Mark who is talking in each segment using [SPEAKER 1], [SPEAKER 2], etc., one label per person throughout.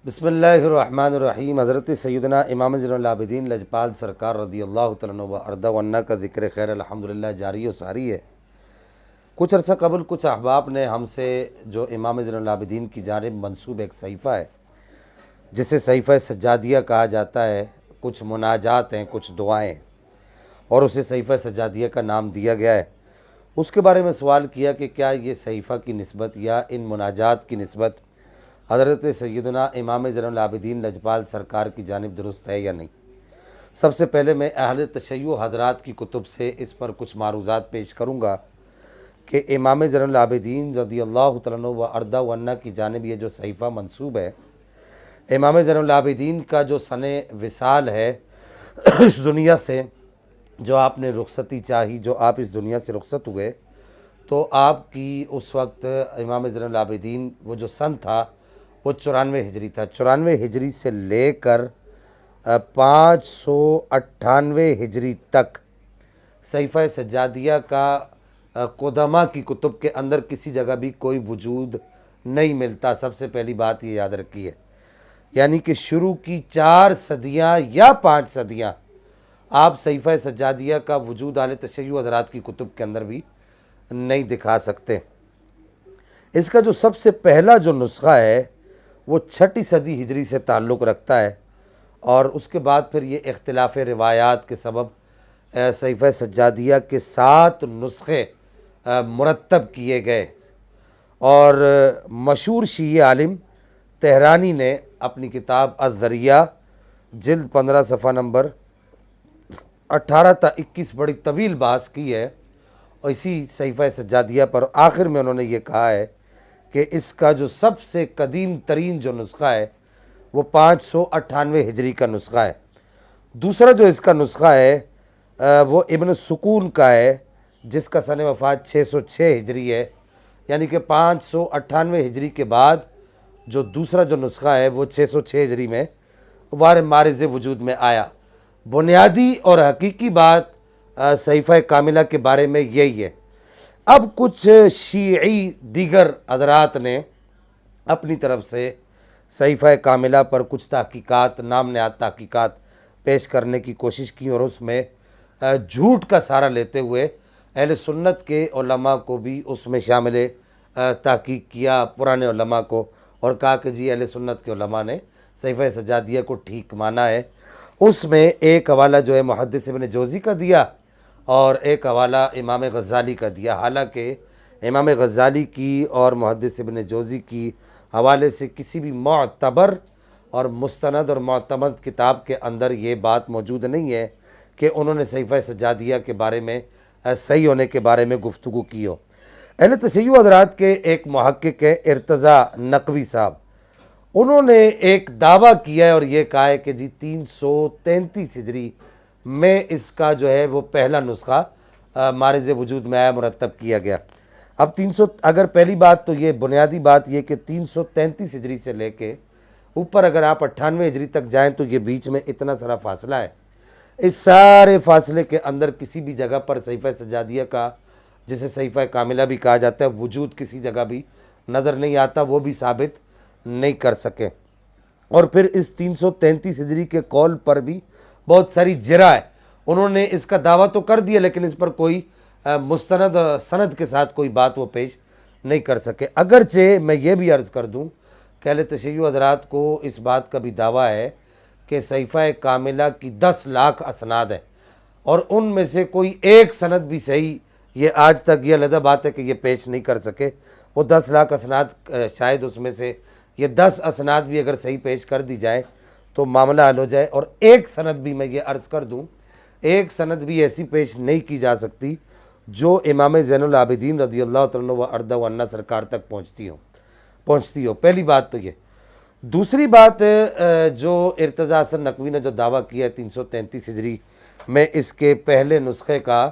[SPEAKER 1] بسم اللہ الرحمن الرحیم۔ حضرت سیدنا امام زین العابدین لجپال سرکار رضی اللہ تعالیٰ عنہ و ارضہ عنہ کا ذکر خیر الحمدللہ جاری و ساری ہے۔ کچھ عرصہ قبل کچھ احباب نے ہم سے جو امام زین العابدین کی جانب منسوب ایک صحیفہ ہے جسے صحیفہ سجادیہ کہا جاتا ہے، کچھ مناجات ہیں، کچھ دعائیں، اور اسے صحیفہ سجادیہ کا نام دیا گیا ہے، اس کے بارے میں سوال کیا کہ کیا یہ صحیفہ کی نسبت یا ان مناجات کی نسبت حضرت سیدنا امام زین العابدین لجپال سرکار کی جانب درست ہے یا نہیں۔ سب سے پہلے میں اہل تشیع حضرات کی کتب سے اس پر کچھ معروضات پیش کروں گا کہ امام زین العابدین رضی اللہ تعالیٰ عنہ و ارضہ عنہ کی جانب یہ جو صحیفہ منسوب ہے، امام زین العابدین کا جو سن وصال ہے اس دنیا سے، جو آپ نے رخصتی چاہی، جو آپ اس دنیا سے رخصت ہوئے، تو آپ کی اس وقت امام زین العابدین وہ جو سن تھا وہ 94 ہجری تھا۔ 94 ہجری سے لے کر 598 ہجری تک صحیفہ سجادیہ کا قدماء کی کتب کے اندر کسی جگہ بھی کوئی وجود نہیں ملتا۔ سب سے پہلی بات یہ یاد رکھیے، یعنی کہ شروع کی 4 صدیاں یا 5 صدیاں آپ صحیفہ سجادیہ کا وجود اہل تشیع حضرات کی کتب کے اندر بھی نہیں دکھا سکتے۔ اس کا جو سب سے پہلا جو نسخہ ہے وہ 6 صدی ہجری سے تعلق رکھتا ہے، اور اس کے بعد پھر یہ اختلاف روایات کے سبب صحیفہ سجادیہ کے 7 نسخے مرتب کیے گئے، اور مشہور شیعی عالم تہرانی نے اپنی کتاب الذریعہ جلد 15 صفحہ نمبر 18 تا 21 بڑی طویل بحث کی ہے، اور اسی صحیفہ سجادیہ پر آخر میں انہوں نے یہ کہا ہے کہ اس کا جو سب سے قدیم ترین جو نسخہ ہے وہ 598 ہجری کا نسخہ ہے۔ دوسرا جو اس کا نسخہ ہے وہ ابن سکون کا ہے، جس کا سن وفات 606 ہجری ہے، یعنی کہ 598 ہجری کے بعد جو دوسرا جو نسخہ ہے وہ 606 ہجری میں مارز وجود میں آیا۔ بنیادی اور حقیقی بات صحیفہ کاملہ کے بارے میں یہی ہے۔ اب کچھ شیعی دیگر حضرات نے اپنی طرف سے صحیفہ کاملہ پر کچھ تحقیقات، نام نہاد تحقیقات پیش کرنے کی کوشش کی، اور اس میں جھوٹ کا سہارا لیتے ہوئے اہل سنت کے علماء کو بھی اس میں شامل تحقیق کیا، پرانے علماء کو، اور کہا کہ جی اہل سنت کے علماء نے صحیفہ سجادیہ کو ٹھیک مانا ہے۔ اس میں ایک حوالہ جو ہے محدث ابن جوزی کا دیا، اور ایک حوالہ امام غزالی کا دیا، حالانکہ امام غزالی کی اور محدث ابن جوزی کی حوالے سے کسی بھی معتبر اور مستند اور معتمد کتاب کے اندر یہ بات موجود نہیں ہے کہ انہوں نے صحیفہ سجادیہ کے بارے میں صحیح ہونے کے بارے میں گفتگو کی ہو۔ اہل تشیع حضرات کے ایک محقق ہیں ارتضیٰ نقوی صاحب، انہوں نے ایک دعویٰ کیا ہے اور یہ کہا ہے کہ جی 333 ہجری میں اس کا جو ہے وہ پہلا نسخہ مارز وجود میں آیا، مرتب کیا گیا۔ اب اگر پہلی بات تو یہ بنیادی بات یہ کہ 333 ہجری سے لے کے اوپر اگر آپ 98 ہجری تک جائیں تو یہ بیچ میں اتنا سارا فاصلہ ہے، اس سارے فاصلے کے اندر کسی بھی جگہ پر صحیفہ سجادیہ کا، جسے صحیفہ کاملہ بھی کہا جاتا ہے، وجود کسی جگہ بھی نظر نہیں آتا، وہ بھی ثابت نہیں کر سکے۔ اور پھر اس 333 ہجری کے قول پر بھی بہت ساری جرح ہے، انہوں نے اس کا دعویٰ تو کر دیا لیکن اس پر کوئی مستند سند کے ساتھ کوئی بات وہ پیش نہیں کر سکے۔ اگرچہ میں یہ بھی عرض کر دوں کہ اہل تشیع حضرات کو اس بات کا بھی دعویٰ ہے کہ صحیفہ کاملہ کی 10 لاکھ اسناد ہیں، اور ان میں سے کوئی ایک سند بھی صحیح یہ آج تک یہ علیحدہ بات ہے کہ یہ پیش نہیں کر سکے۔ وہ 10 لاکھ اسناد شاید اس میں سے یہ 10 اسناد بھی اگر صحیح پیش کر دی جائے تو معاملہ حل ہو جائے، اور ایک سند بھی میں یہ عرض کر دوں، ایک سند بھی ایسی پیش نہیں کی جا سکتی جو امام زین العابدین رضی اللہ تعالیٰ و ارضہ عنہ سرکار تک پہنچتی ہو۔ پہلی بات تو یہ۔ دوسری بات جو ارتضیٰ حسن نقوی نے جو دعویٰ کیا ہے 333 ہجری میں اس کے پہلے نسخے کا،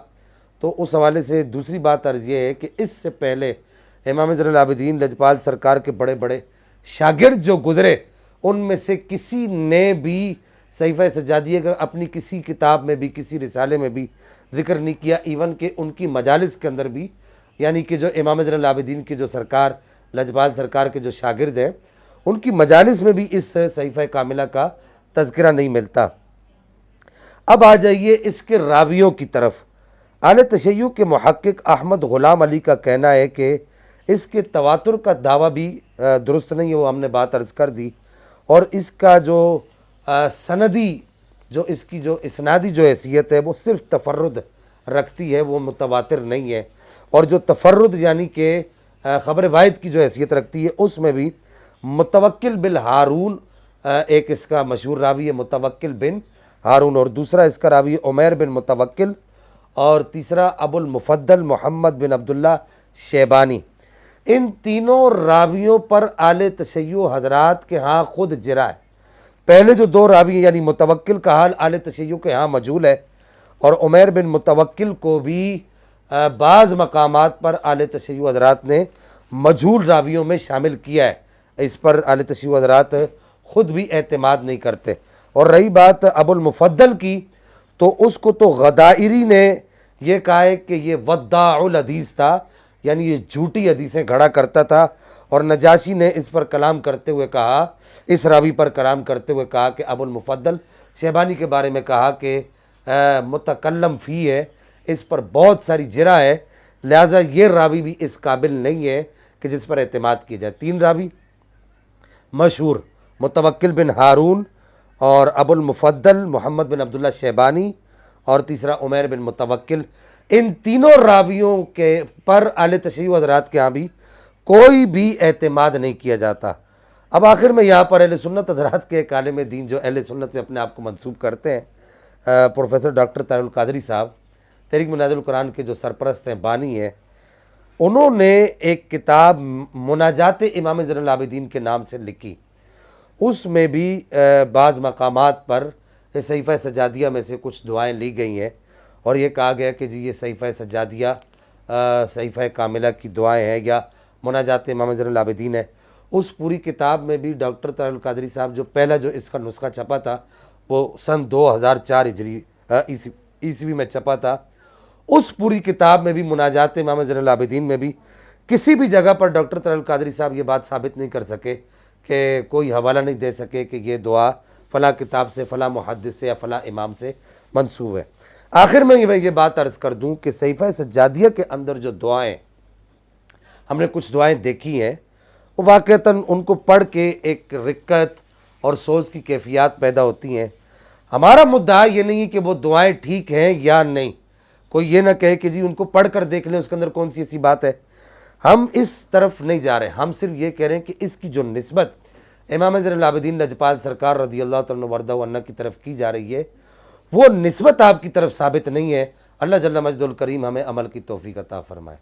[SPEAKER 1] تو اس حوالے سے دوسری بات عرض یہ ہے کہ اس سے پہلے امام زین العابدین لجپال سرکار کے بڑے بڑے شاگرد جو گزرے، ان میں سے کسی نے بھی صحیفہ سجادیہ کا اپنی کسی کتاب میں بھی، کسی رسالے میں بھی ذکر نہیں کیا، ایون کہ ان کی مجالس کے اندر بھی، یعنی کہ جو امام زین العابدین کی جو سرکار لجپال سرکار کے جو شاگرد ہیں ان کی مجالس میں بھی اس صحیفہ کاملہ کا تذکرہ نہیں ملتا۔ اب آ جائیے اس کے راویوں کی طرف۔ اہل تشیع کے محقق احمد غلام علی کا کہنا ہے کہ اس کے تواتر کا دعویٰ بھی درست نہیں ہے، وہ ہم نے بات عرض کر دی، اور اس کا جو سندی جو اس کی جو اسنادی جو حیثیت ہے وہ صرف تفرد رکھتی ہے، وہ متواتر نہیں ہے، اور جو تفرد یعنی کہ خبر واحد کی جو حیثیت رکھتی ہے اس میں بھی متوکل بن ہارون ایک اس کا مشہور راوی ہے، متوکل بن ہارون، اور دوسرا اس کا راوی عمیر بن متوکل، اور تیسرا ابو المفضل محمد بن عبداللہ شیبانی۔ ان تینوں راویوں پر اہل تشیع حضرات کے ہاں خود جرح ہے۔ پہلے جو دو راوی ہیں یعنی متوکل کا حال اہل تشیع کے ہاں مجہول ہے، اور عمیر بن متوکل کو بھی بعض مقامات پر اہل تشیع حضرات نے مجہول راویوں میں شامل کیا ہے، اس پر اہل تشیع حضرات خود بھی اعتماد نہیں کرتے۔ اور رہی بات ابو المفضل کی، تو اس کو تو غدائری نے یہ کہا ہے کہ یہ وداع الحدیث تھا، یعنی یہ جھوٹی حدیثیں گھڑا کرتا تھا، اور نجاشی نے اس پر کلام کرتے ہوئے کہا، اس راوی پر کلام کرتے ہوئے کہا کہ ابو المفضل شیبانی کے بارے میں کہا کہ متکلم فی ہے، اس پر بہت ساری جرح ہے، لہٰذا یہ راوی بھی اس قابل نہیں ہے کہ جس پر اعتماد کیا جائے۔ تین راوی مشہور، متوکل بن ہارون، اور ابو المفضل محمد بن عبداللہ شیبانی، اور تیسرا عمیر بن متوکل، ان تینوں راویوں کے پر اہل تشیع حضرات کے ہاں بھی کوئی بھی اعتماد نہیں کیا جاتا۔ اب آخر میں یہاں پر اہل سنت حضرات کے ایک عالم دین جو اہل سنت سے اپنے آپ کو منسوب کرتے ہیں، پروفیسر ڈاکٹر طاہر القادری صاحب، تحریک منہاج القرآن کے جو سرپرست ہیں، بانی ہیں، انہوں نے ایک کتاب مناجات امام زین العابدین کے نام سے لکھی۔ اس میں بھی بعض مقامات پر صحیفہ سجادیہ میں سے کچھ دعائیں لی گئی ہیں، اور یہ کہا گیا کہ جی یہ صحیفہ سجادیہ صحیفہ کاملہ کی دعائیں ہیں یا مناجات امام زین العابدین ہے۔ اس پوری کتاب میں بھی ڈاکٹر طاہر القادری صاحب جو پہلا جو اس کا نسخہ چھپا تھا وہ سن 2004 ہجری عیسوی میں چھپا تھا، اس پوری کتاب میں بھی مناجات امام زین العابدین میں بھی کسی بھی جگہ پر ڈاکٹر طاہر القادری صاحب یہ بات ثابت نہیں کر سکے، کہ کوئی حوالہ نہیں دے سکے کہ یہ دعا فلاں کتاب سے، فلاں محدث سے یا فلاں امام سے منسوب ہے۔ آخر میں یہ بات عرض کر دوں کہ صحیفہ سجادیہ کے اندر جو دعائیں ہم نے کچھ دعائیں دیکھی ہیں، وہ واقعتاً ان کو پڑھ کے ایک رقت اور سوز کی کیفیات پیدا ہوتی ہیں۔ ہمارا مدعا یہ نہیں کہ وہ دعائیں ٹھیک ہیں یا نہیں، کوئی یہ نہ کہے کہ جی ان کو پڑھ کر دیکھ لیں اس کے اندر کون سی ایسی بات ہے، ہم اس طرف نہیں جا رہے، ہم صرف یہ کہہ رہے ہیں کہ اس کی جو نسبت امام زین العابدین لجپال سرکار رضی اللہ تعالیٰ وردہ عنہ کی طرف کی جا رہی ہے، وہ نسبت آپ کی طرف ثابت نہیں ہے۔ اللہ جل مجدہ الکریم ہمیں عمل کی توفیق عطا فرمائے۔